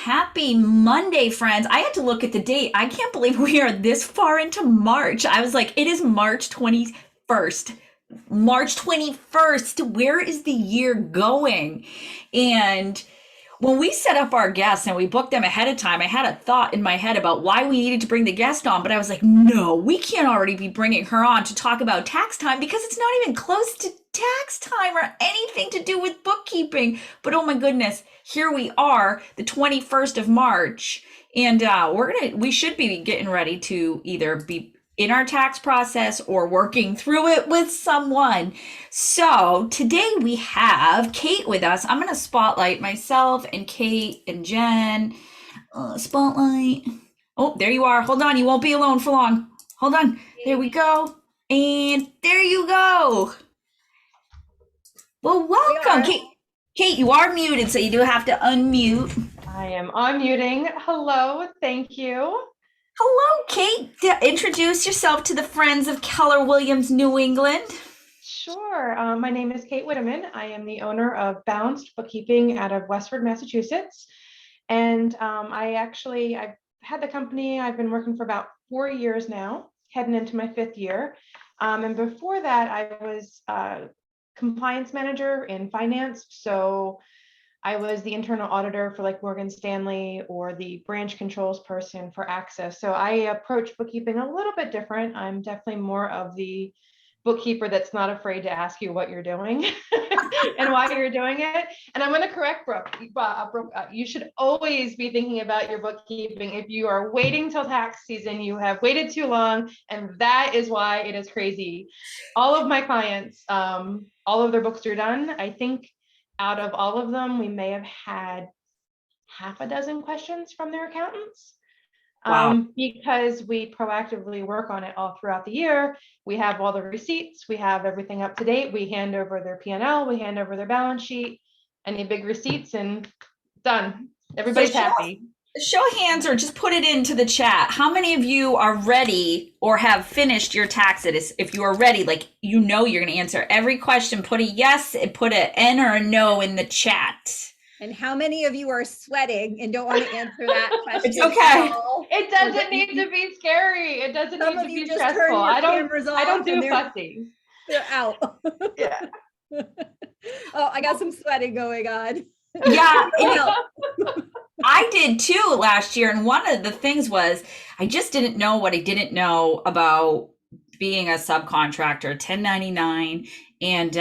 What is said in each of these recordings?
Happy Monday, friends. I had to look at the date. I can't believe we are this far into March. I was like, it is March 21st. March 21st. Where is the year going? And when we set up our guests and we booked them ahead of time, I had a thought in my head about why we needed to bring the guest on, but I was like, no, we can't already be bringing her on to talk about tax time because it's not even close to tax time or anything to do with bookkeeping. But oh my goodness, here we are, the 21st of March, and we should be getting ready to either be in our tax process or working through it with someone. So today we have Kate with us. I'm going to spotlight myself and Kate and Jen. Spotlight. Oh, there you are. Hold on. You won't be alone for long. Hold on. There we go. And there you go. Well, welcome, Kate. Kate, you are muted, so you do have to unmute. I am unmuting. Hello. Thank you. Hello, Kate. Introduce yourself to the friends of Keller Williams New England. Sure. My name is Kate Whitteman. I am the owner of Balanced Bookkeeping out of Westford, Massachusetts. And I've had the company, I've been working for about 4 years now, heading into my 5th year. And before that, I was compliance manager in finance. So I was the internal auditor for like Morgan Stanley or the branch controls person for Access. So I approach bookkeeping a little bit different. I'm definitely more of the bookkeeper that's not afraid to ask you what you're doing and why you're doing it. And I'm going to correct Brooke. You should always be thinking about your bookkeeping. If you are waiting till tax season, you have waited too long, and that is why it is crazy. All of my clients, all of their books are done. I think out of all of them, we may have had half a dozen questions from their accountants. Wow. Because we proactively work on it all throughout the year. We have all the receipts, we have everything up to date. We hand over their P&L, we hand over their balance sheet, any big receipts, and done. Everybody's happy. Show hands or just put it into the chat. How many of you are ready or have finished your taxes? If you are ready, like you're going to answer every question, put a yes and put an N or a no in the chat. And how many of you are sweating and don't want to answer that question? It's okay. It doesn't need to be scary. It doesn't need to be stressful. I don't do fussy. They're out. Yeah. Oh, I got some sweating going on. Yeah. I did too last year. And one of the things was I just didn't know what I didn't know about being a subcontractor, 1099. And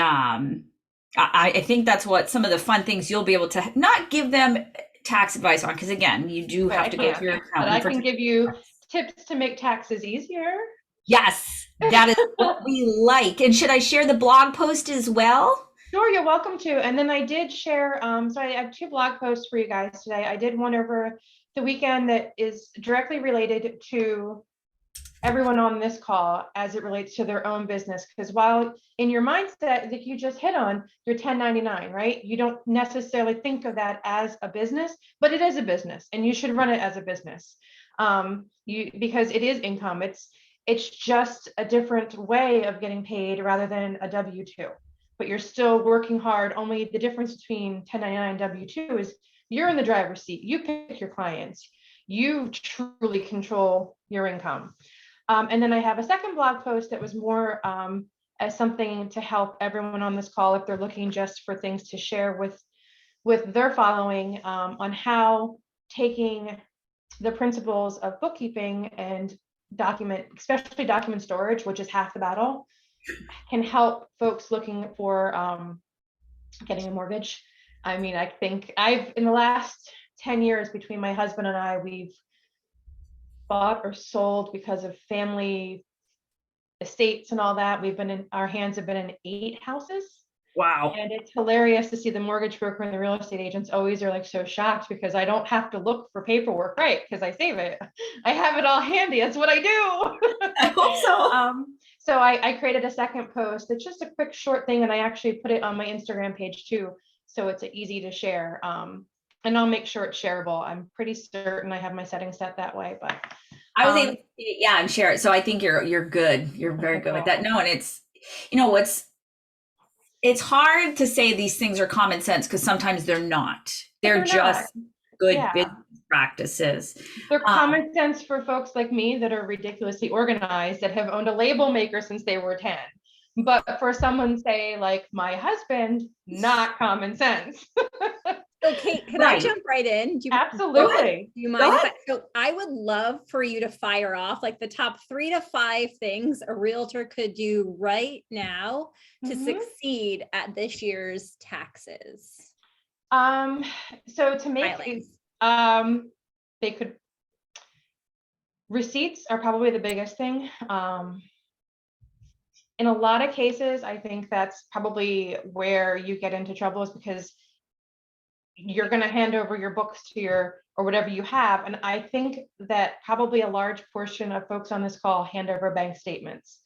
I think that's what some of the fun things you'll be able to not give them tax advice on, because again, you do have to go through your accountant. But I can give you tips to make taxes easier. Yes, that is what we like. And should I share the blog post as well? Sure, you're welcome to. And then I did share, so I have 2 blog posts for you guys today. I did one over the weekend that is directly related to everyone on this call as it relates to their own business. Because while in your mindset that you just hit on, you're 1099, right? You don't necessarily think of that as a business, but it is a business and you should run it as a business. Because it is income. It's just a different way of getting paid rather than a W-2. But you're still working hard. Only the difference between 1099 and W-2 is you're in the driver's seat. You pick your clients. You truly control your income. And then I have a second blog post that was more as something to help everyone on this call if they're looking just for things to share with their following on how taking the principles of bookkeeping and especially document storage, which is half the battle, can help folks looking for getting a mortgage. I mean, I think in the last 10 years between my husband and I, we've bought or sold because of family estates and all that. Our hands have been in 8 houses. Wow. And it's hilarious to see the mortgage broker and the real estate agents always are like so shocked because I don't have to look for paperwork, right? Because I save it. I have it all handy. That's what I do. I hope so. So I created a second post. It's just a quick short thing. And I actually put it on my Instagram page too. So it's easy to share. And I'll make sure it's shareable. I'm pretty certain I have my settings set that way, but I was able to see it, yeah, and share it. So I think you're good. You're very good with that. No, and it's hard to say these things are common sense because sometimes they're not. They're just good Yeah. business practices. They're Um, common sense for folks like me that are ridiculously organized, that have owned a label maker since they were 10. But for someone, say, like my husband, not common sense. So Kate, can I Right. jump right in? Absolutely. Do you Go mind if ahead. so I would love for you to fire off like the top 3 to 5 things a realtor could do right now to Mhm. succeed at this year's taxes So to make, filings. they could, receipts are probably the biggest thing. In a lot of cases, I think that's probably where you get into trouble, is because you're going to hand over your books to your, or whatever you have. And I think that probably a large portion of folks on this call hand over bank statements.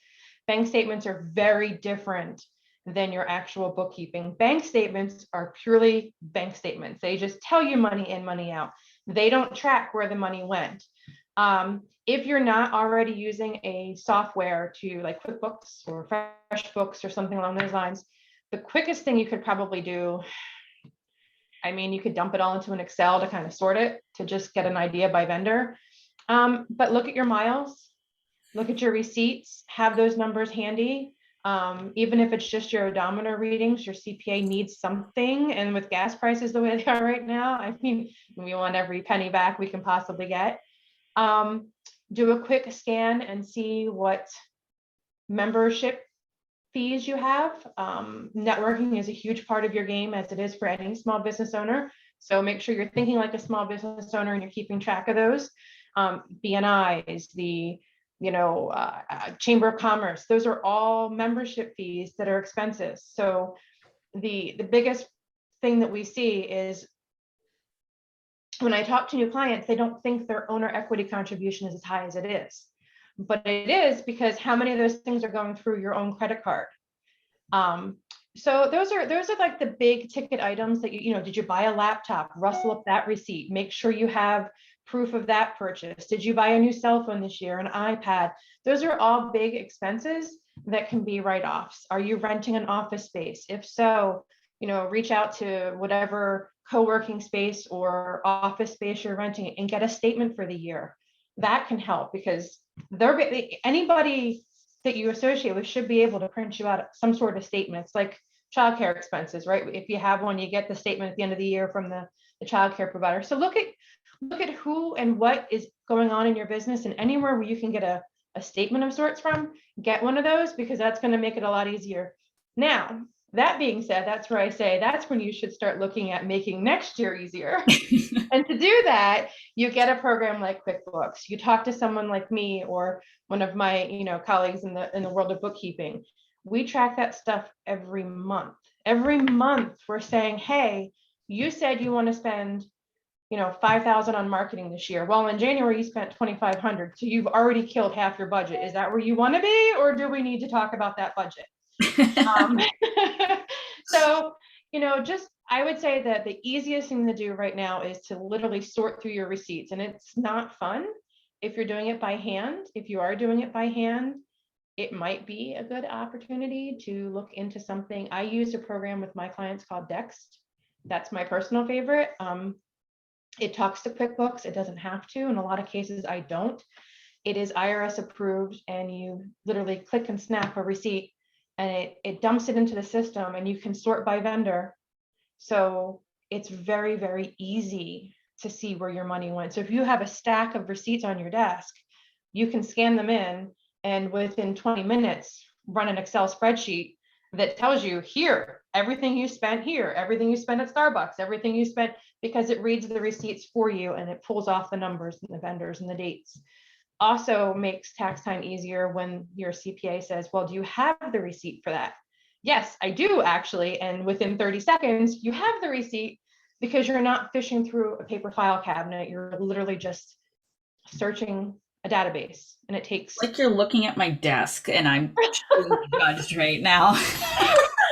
Bank statements are very different than your actual bookkeeping. Bank statements are purely bank statements. They just tell you money in, money out. They don't track where the money went. If you're not already using a software to, like QuickBooks or FreshBooks or something along those lines, the quickest thing you could probably do, I mean, you could dump it all into an Excel to kind of sort it, to just get an idea by vendor. But look at your miles, look at your receipts, have those numbers handy. Even if it's just your odometer readings, your CPA needs something. And with gas prices the way they are right now, I mean, we want every penny back we can possibly get. Do a quick scan and see what membership fees you have. Networking is a huge part of your game, as it is for any small business owner. So make sure you're thinking like a small business owner and you're keeping track of those. BNIs, the Chamber of Commerce, those are all membership fees that are expenses. So the biggest thing that we see is, when I talk to new clients, they don't think their owner equity contribution is as high as it is. But it is, because how many of those things are going through your own credit card? So those are like the big ticket items that did you buy a laptop? Rustle up that receipt. Make sure you have proof of that purchase. Did you buy a new cell phone this year, an iPad? Those are all big expenses that can be write-offs. Are you renting an office space? If so, reach out to whatever co-working space or office space you're renting and get a statement for the year. That can help, because anybody that you associate with should be able to print you out some sort of statements, like childcare expenses, right? If you have one, you get the statement at the end of the year from the childcare provider. So look at who and what is going on in your business, and anywhere where you can get a statement of sorts from, get one of those, because that's going to make it a lot easier. Now, that being said, that's where I say that's when you should start looking at making next year easier. And to do that, you get a program like QuickBooks. You talk to someone like me or one of my colleagues in the world of bookkeeping. We track that stuff every month. Every month we're saying, hey, you said you want to spend 5,000 on marketing this year. Well, in January you spent 2,500, so you've already killed half your budget. Is that where you want to be, or do we need to talk about that budget? So, just, I would say that the easiest thing to do right now is to literally sort through your receipts. And it's not fun if you're doing it by hand. If you are doing it by hand, it might be a good opportunity to look into something. I use a program with my clients called Dext. That's my personal favorite. It talks to QuickBooks. It doesn't have to. In a lot of cases, I don't. It is IRS approved, and you literally click and snap a receipt, and it dumps it into the system, and you can sort by vendor. So it's very, very easy to see where your money went. So if you have a stack of receipts on your desk, you can scan them in, and within 20 minutes, run an Excel spreadsheet that tells you, here, everything you spent here, everything you spent at Starbucks, everything you spent, because it reads the receipts for you and it pulls off the numbers and the vendors and the dates. Also makes tax time easier when your CPA says, well, do you have the receipt for that? Yes, I do actually. And within 30 seconds, you have the receipt, because you're not fishing through a paper file cabinet. You're literally just searching a database, and it takes. Like you're looking at my desk and I'm being judged right now.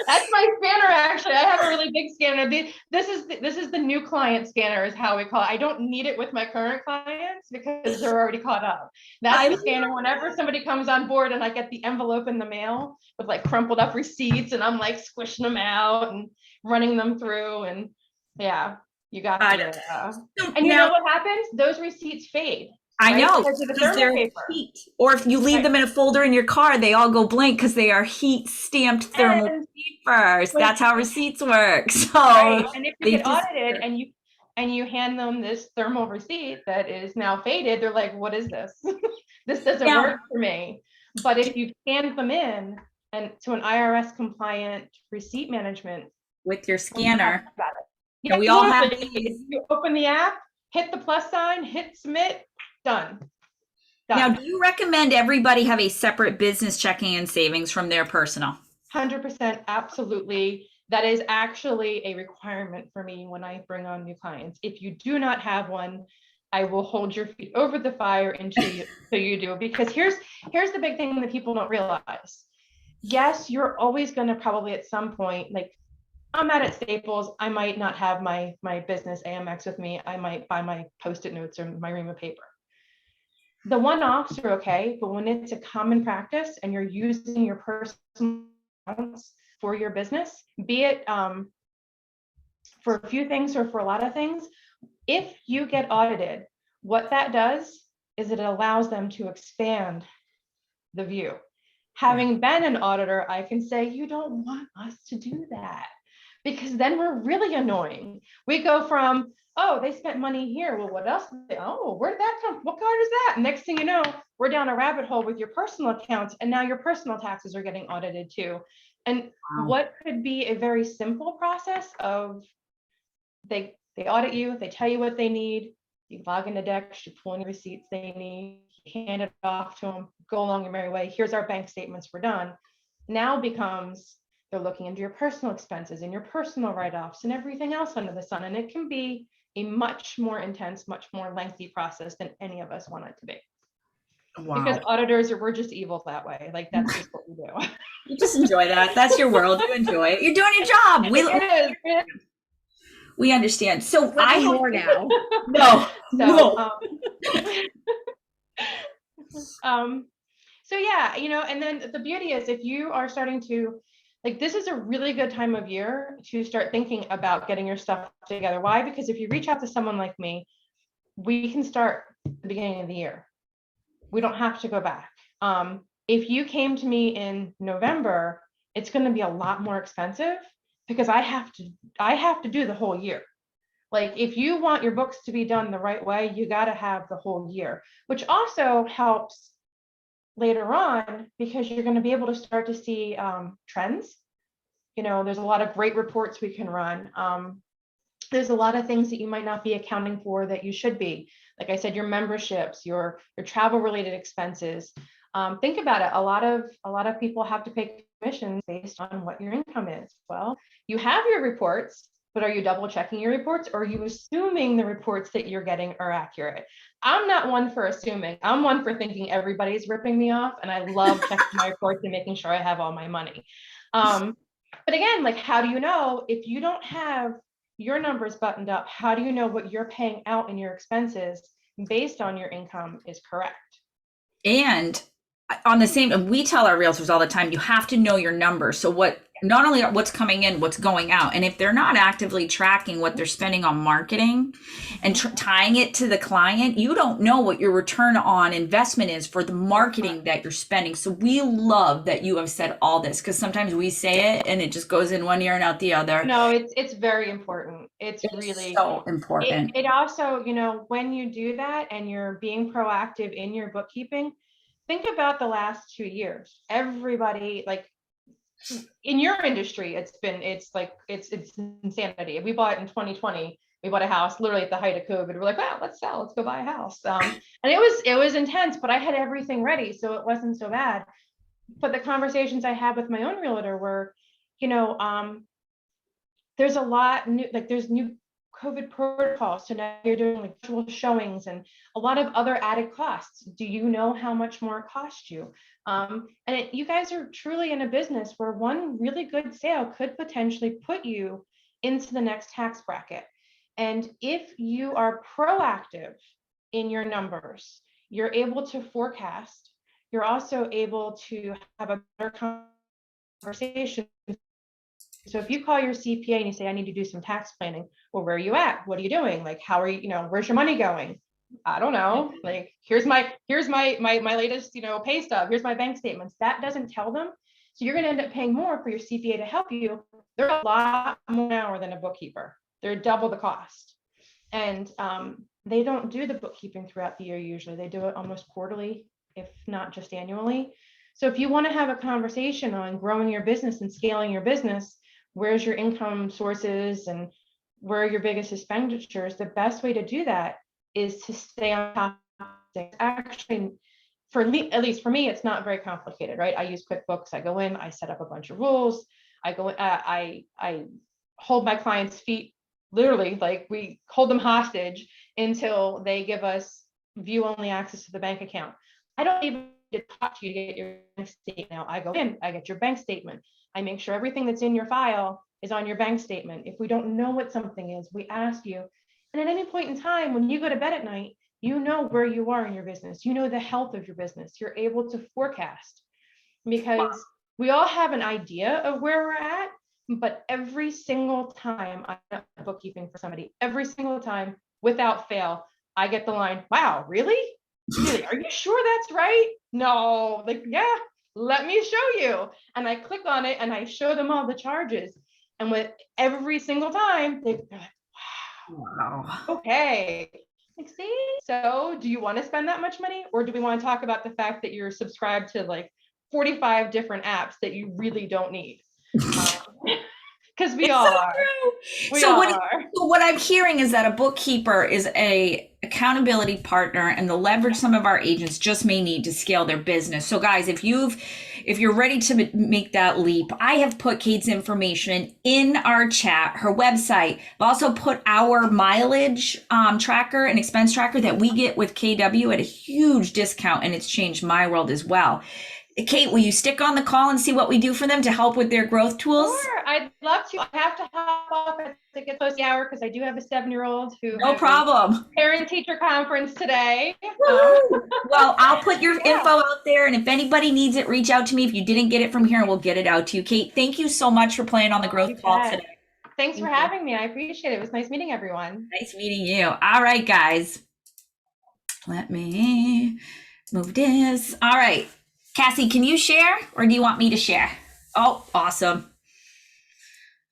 That's my scanner, actually. I have a really big scanner. This is the new client scanner, is how we call it. I don't need it with my current clients because they're already caught up. That's the scanner whenever somebody comes on board and I get the envelope in the mail with like crumpled up receipts, and I'm like squishing them out and running them through. And yeah, You got Got the, it. So and you now know what happens? Those receipts fade. I right? know Because of the because thermal they're paper. heat, or if you leave Right. them in a folder in your car, they all go blank because they are heat stamped thermal And papers. when, That's how receipts work. right. So And if you they get just audited and you hand them this thermal receipt that is now faded, they're like, what is this? This doesn't now work for me. But if you hand them in and to an IRS compliant receipt management, with your we talk scanner, about it. and Yeah, we all have literally, these. you open the app, hit the plus sign, hit submit, done. Now, Done. do you recommend everybody have a separate business checking and savings from their personal? 100%, absolutely. That is actually a requirement for me when I bring on new clients. If you do not have one, I will hold your feet over the fire until you do. Because here's the big thing that people don't realize. Yes, you're always going to probably at some point, like I'm at Staples, I might not have my business AMX with me. I might buy my Post-it notes or my ream of paper. The one-offs are okay, but when it's a common practice and you're using your personal accounts for your business, be it for a few things or for a lot of things, if you get audited, what that does is it allows them to expand the view. Having been an auditor, I can say, you don't want us to do that because then we're really annoying. We go from, oh, they spent money here. Well, what else? Oh, where did that come? What card is that? Next thing you know, we're down a rabbit hole with your personal accounts, and now your personal taxes are getting audited too. And what could be a very simple process of they audit you, they tell you what they need, you log into Dex, you pull in your receipts they need, you hand it off to them, go along your merry way. Here's our bank statements, we're done. Now becomes they're looking into your personal expenses and your personal write-offs and everything else under the sun. And it can be a much more intense, much more lengthy process than any of us want it to be. Wow. Because auditors we're just evil that way. Like that's just what we do. You just enjoy that. That's your world. You enjoy it. You're doing your job. It is. We understand. So I Living have more now. no. So, so yeah, you know, and then the beauty is if you are starting to, like, this is a really good time of year to start thinking about getting your stuff together. Why? Because if you reach out to someone like me, we can start at the beginning of the year. We don't have to go back. If you came to me in November, it's going to be a lot more expensive because I have to do the whole year. Like if you want your books to be done the right way, you got to have the whole year, which also helps later on because you're going to be able to start to see trends. You know, there's a lot of great reports we can run. There's a lot of things that you might not be accounting for that you should be. Like I said, your memberships, your travel related expenses. Think about it. A lot of people have to pay commissions based on what your income is. Well, you have your reports, but are you double checking your reports or are you assuming the reports that you're getting are accurate? I'm not one for assuming. I'm one for thinking everybody's ripping me off, and I love checking my reports and making sure I have all my money. But again, like, how do you know if you don't have your numbers buttoned up? How do you know what you're paying out in your expenses based on your income is correct? And on the same, we tell our realtors all the time, you have to know your numbers. So what, not only what's coming in, what's going out. And if they're not actively tracking what they're spending on marketing and tying it to the client, you don't know what your return on investment is for the marketing that you're spending. So we love that you have said all this because sometimes we say it and it just goes in one ear and out the other. No, it's very important. It's really so important. It also, you know, when you do that and you're being proactive in your bookkeeping, think about the last 2 years. Everybody, like in your industry, it's insanity. We bought in 2020. We bought a house literally at the height of COVID. We're like, wow, let's sell. Let's go buy a house. And it was intense, but I had everything ready, so it wasn't so bad. But the conversations I had with my own realtor were, you know, there's a lot new, like there's new COVID protocols. So now you're doing like virtual showings and a lot of other added costs. Do you know how much more it costs you? You guys are truly in a business where one really good sale could potentially put you into the next tax bracket. And if you are proactive in your numbers, you're able to forecast. You're also able to have a better conversation So if you call your CPA and you say, I need to do some tax planning, well, where are you at? What are you doing? Like, how are you, where's your money going? I don't know. Like, here's my latest, pay stub. Here's my bank statements. That doesn't tell them. So you're going to end up paying more for your CPA to help you. They're a lot more an hour than a bookkeeper. They're double the cost. And they don't do the bookkeeping throughout the year. Usually they do it almost quarterly, if not just annually. So if you want to have a conversation on growing your business and scaling your business, where's your income sources and where are your biggest expenditures, the best way to do that is to stay on top of things. Actually, at least for me, it's not very complicated, right? I use QuickBooks. I go in, I set up a bunch of rules. I go, I hold my clients' feet, literally, like we hold them hostage until they give us view-only access to the bank account. I don't even need to talk to you to get your bank statement. Now I go in, I get your bank statement. I make sure everything that's in your file is on your bank statement. If we don't know what something is, we ask you. And at any point in time, when you go to bed at night, you know where you are in your business. You know the health of your business. You're able to forecast, because we all have an idea of where we're at, but every single time I'm bookkeeping for somebody, every single time without fail, I get the line, wow, really? Really? Are you sure that's right? No, like, yeah, let me show you. And I click on it and I show them all the charges. And with every single time, they're like, wow, okay. Like, see, so do you want to spend that much money? Or do we want to talk about the fact that you're subscribed to like 45 different apps that you really don't need? Because we all are. So what I'm hearing is that a bookkeeper is a accountability partner, and the leverage some of our agents just may need to scale their business. So guys, if you're ready to make that leap, I have put Kate's information in our chat, her website. I've also put our mileage tracker and expense tracker that we get with KW at a huge discount, and it's changed my world as well. Kate, will you stick on the call and see what we do for them to help with their growth tools? Sure, I'd love to. I have to hop off to get close to the hour because I do have a 7-year-old who no problem. Parent-teacher conference today. Well, I'll put your info out there, and if anybody needs it, reach out to me. If you didn't get it from here, we'll get it out to you. Kate, thank you so much for playing on the growth call today. Thanks for having me. I appreciate it. It was nice meeting everyone. Nice meeting you. All right, guys. Let me move this. All right. Cassie, can you share, or do you want me to share? Oh, awesome.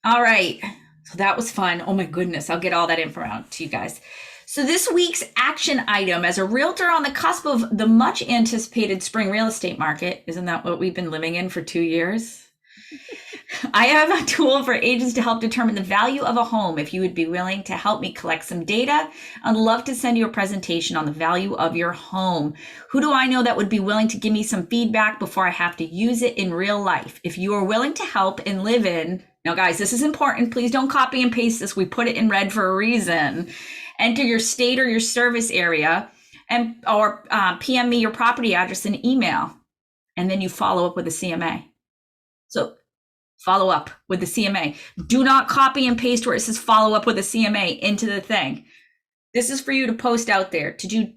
All right. So that was fun. Oh my goodness. I'll get all that info out to you guys. So this week's action item, as a realtor on the cusp of the much anticipated spring real estate market, isn't that what we've been living in for 2 years? I have a tool for agents to help determine the value of a home. If you would be willing to help me collect some data, I'd love to send you a presentation on the value of your home. Who do I know that would be willing to give me some feedback before I have to use it in real life? If you are willing to help and live in, now guys, this is important. Please don't copy and paste this. We put it in red for a reason. Enter your state or your service area or PM me your property address and email. And then you follow up with a CMA. So follow up with the CMA. Do not copy and paste where it says follow up with a CMA into the thing. This is for you to post out there, to do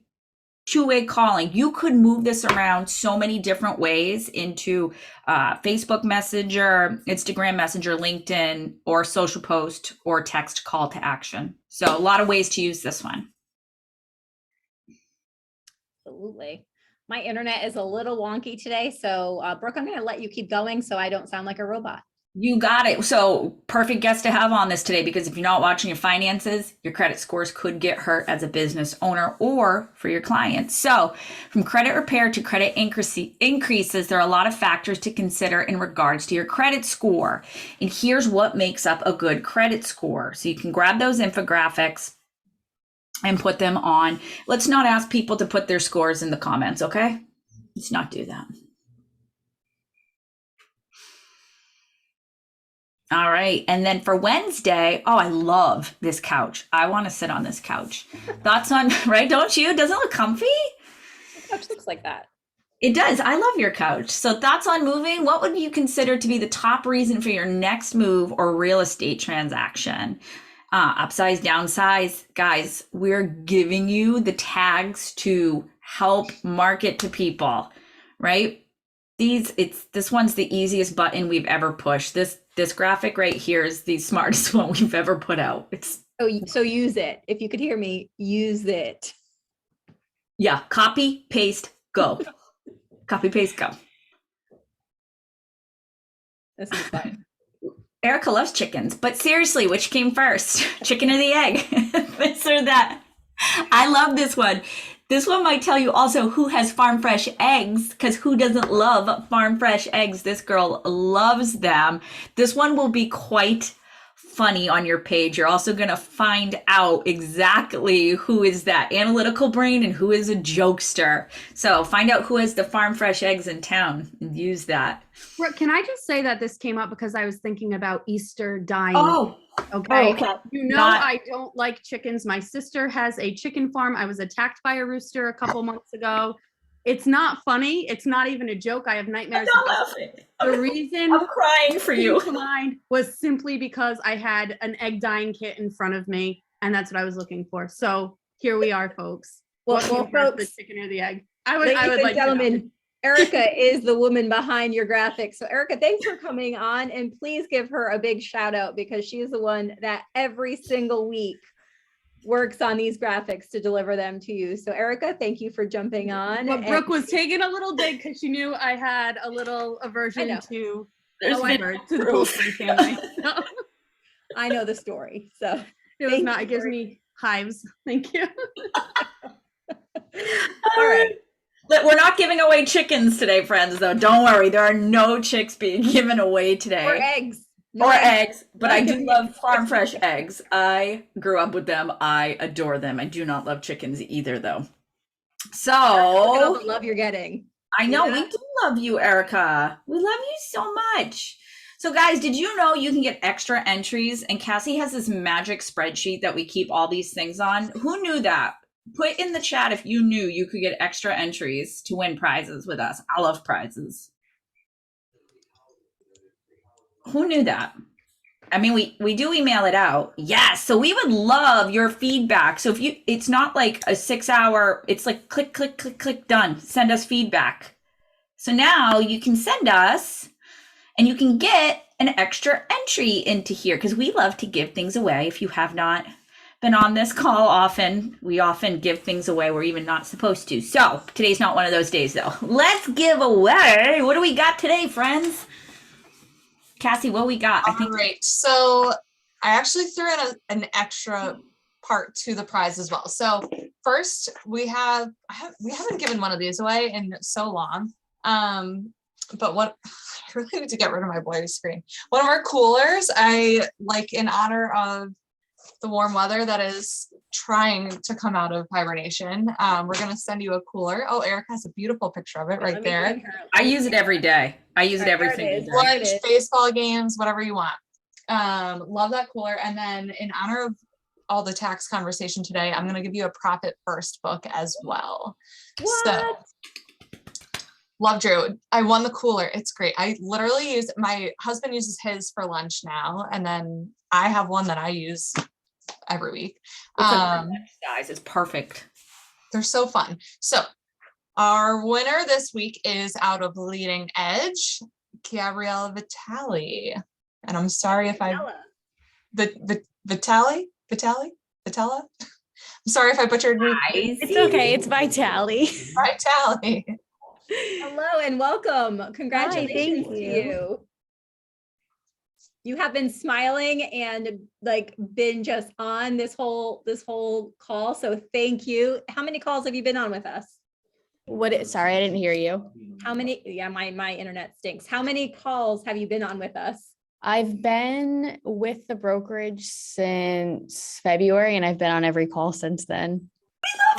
two-way calling. You could move this around so many different ways into Facebook Messenger, Instagram Messenger, LinkedIn, or social post or text call to action. So a lot of ways to use this one. Absolutely. My internet is a little wonky today. So Brooke, I'm going to let you keep going so I don't sound like a robot. You got it. So perfect guest to have on this today, because if you're not watching your finances, your credit scores could get hurt as a business owner or for your clients. So from credit repair to credit increases, there are a lot of factors to consider in regards to your credit score. And here's what makes up a good credit score. So you can grab those infographics and put them on. Let's not ask people to put their scores in the comments, okay? Let's not do that. All right. And then for Wednesday, oh, I love this couch. I want to sit on this couch. Thoughts on, right? Don't you? Doesn't it look comfy? The couch looks like that. It does. I love your couch. So thoughts on moving? What would you consider to be the top reason for your next move or real estate transaction? Upsize, downsize. Guys, we're giving you the tags to help market to people, right? This one's the easiest button we've ever pushed. This graphic right here is the smartest one we've ever put out. It's So use it. If you could hear me, use it. yeah, copy, paste, go. Copy, paste, go. This is fun. Erica loves chickens, but seriously, which came first? Chicken or the egg? This or that? I love this one. This one might tell you also who has farm fresh eggs, because who doesn't love farm fresh eggs? This girl loves them. This one will be quite funny on your page. You're also going to find out exactly who is that analytical brain and who is a jokester. So find out who has the farm fresh eggs in town and use that. Brooke, can I just say that this came up because I was thinking about Easter dying. Oh, Okay. okay. You know, Not- I don't like chickens. My sister has a chicken farm. I was attacked by a rooster a couple months ago. It's not funny. It's not even a joke. I have I'm nightmares. not about laughing. The reason I'm crying for you. came to mind was simply because I had an egg dyeing kit in front of me, and that's what I was looking for. So here we are, folks. Well, What came first, the folks, chicken or the egg? I would ladies and like to know. gentlemen, Erica is the woman behind your graphics. So Erica, thanks for coming on, and please give her a big shout out because she is the one that every single week works on these graphics to deliver them to you. So Erica, thank you for jumping on. Well, and- Brooke was taking a little dig because she knew I had a little aversion know. to There's been however, to the proof. poultry family. So I know the story. So it was Thank not, you it gives for- me hives. Thank you. all right. We're not giving away chickens today, friends, though. Don't worry. There are no chicks being given away today. Or eggs. Or eggs, but I do Not love farm fresh eggs. I grew up with them. I adore them. I do not love chickens either, though. Look at all So the love you're getting. I know Yeah. we do love you, Erica. We love you so much. So, guys, did you know you can get extra entries? And Cassie has this magic spreadsheet that we keep all these things on. Who knew that? Put in the chat if you knew you could get extra entries to win prizes with us. I love prizes. Who knew that? I mean, we do email it out. Yes. So we would love your feedback. So if you, it's not like a 6 hour, it's like click, click, click, click, done. Send us feedback. So now you can send us and you can get an extra entry into here because we love to give things away. If you have not been on this call often, we often give things away we're even not supposed to. So today's not one of those days though. Let's give away. What do we got today, friends? Cassie, what we got? I think All right, so I actually threw in an extra part to the prize as well. So first, we haven't given one of these away in so long. But what I really need to get rid of my blurry screen. One of our coolers, I like in honor of the warm weather that is trying to come out of hibernation. We're gonna send you a cooler. Oh, Eric has a beautiful picture of it right there. I use it every day. I use it every There it single is. day. What? Lunch, baseball games, whatever you want. Love that cooler. And then in honor of all the tax conversation today, I'm gonna give you a Profit First book as well. So love Drew. I won the cooler. It's great. I literally use, my husband uses his for lunch now, and then I have one that I use every week. It's a size. It's perfect. They're so fun. So our winner this week is out of Leading Edge, Gabrielle Vitale. And I'm sorry if I Vitale? Vitella? I'm sorry if I butchered your It's okay. It's Vitali. Vitale. Hello and welcome. Congratulations thank to you. you. You have been smiling and like been just on this whole call. So thank you. How many calls have you been on with us? Sorry, I didn't hear you. How many? Yeah, my internet stinks. How many calls have you been on with us? I've been with the brokerage since February and I've been on every call since then.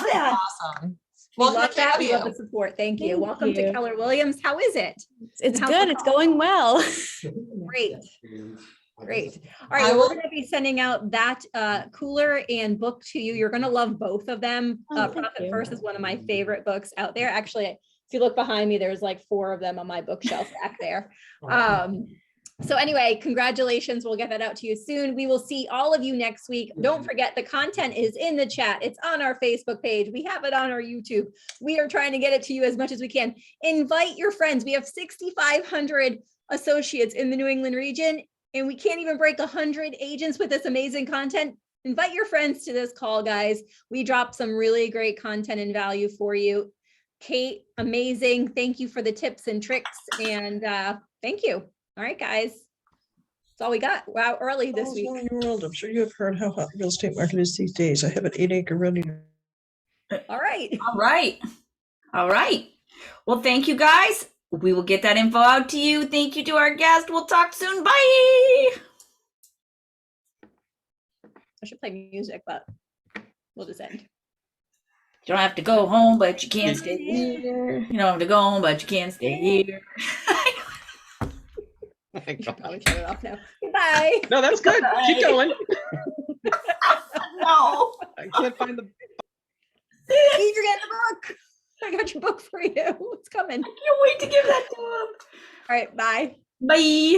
Awesome. We Welcome love to that. We love you. the support. Thank you. Thank Welcome to you. Keller Williams. How is it? It's How's good. the It's call? going well. Great. Great. All right. I Well, will- we're going to be sending out that cooler and book to you. You're going to love both of them. Oh, thank Profit you. First is one of my favorite books out there. Actually, if you look behind me, there's like 4 of them on my bookshelf back there. So anyway, congratulations. We'll get that out to you soon. We will see all of you next week. Don't forget the content is in the chat. It's on our Facebook page. We have it on our YouTube. We are trying to get it to you as much as we can. Invite your friends. We have 6,500 associates in the New England region. and we can't even break 100 agents with this amazing content. Invite your friends to this call, guys. We dropped some really great content and value for you. Kate, amazing. Thank you for the tips and tricks. And thank you. All right, guys. That's all we got. Wow, early this week. World. I'm sure you have heard how hot the real estate market is these days. I have an 8-acre ready. All right. All right. All right. Well, thank you guys. We will get that info out to you. Thank you to our guest. We'll talk soon. Bye. I should play music, but we'll just end. You don't have to go home, but you can't stay here. You don't have to go home, but you can't stay here. I should probably shut it off now. Goodbye. No, that's good. Keep going. No. I can't find the. Steve, you're getting the book. I got your book for you. It's coming. Can't wait to give that to him. All right, bye. Bye.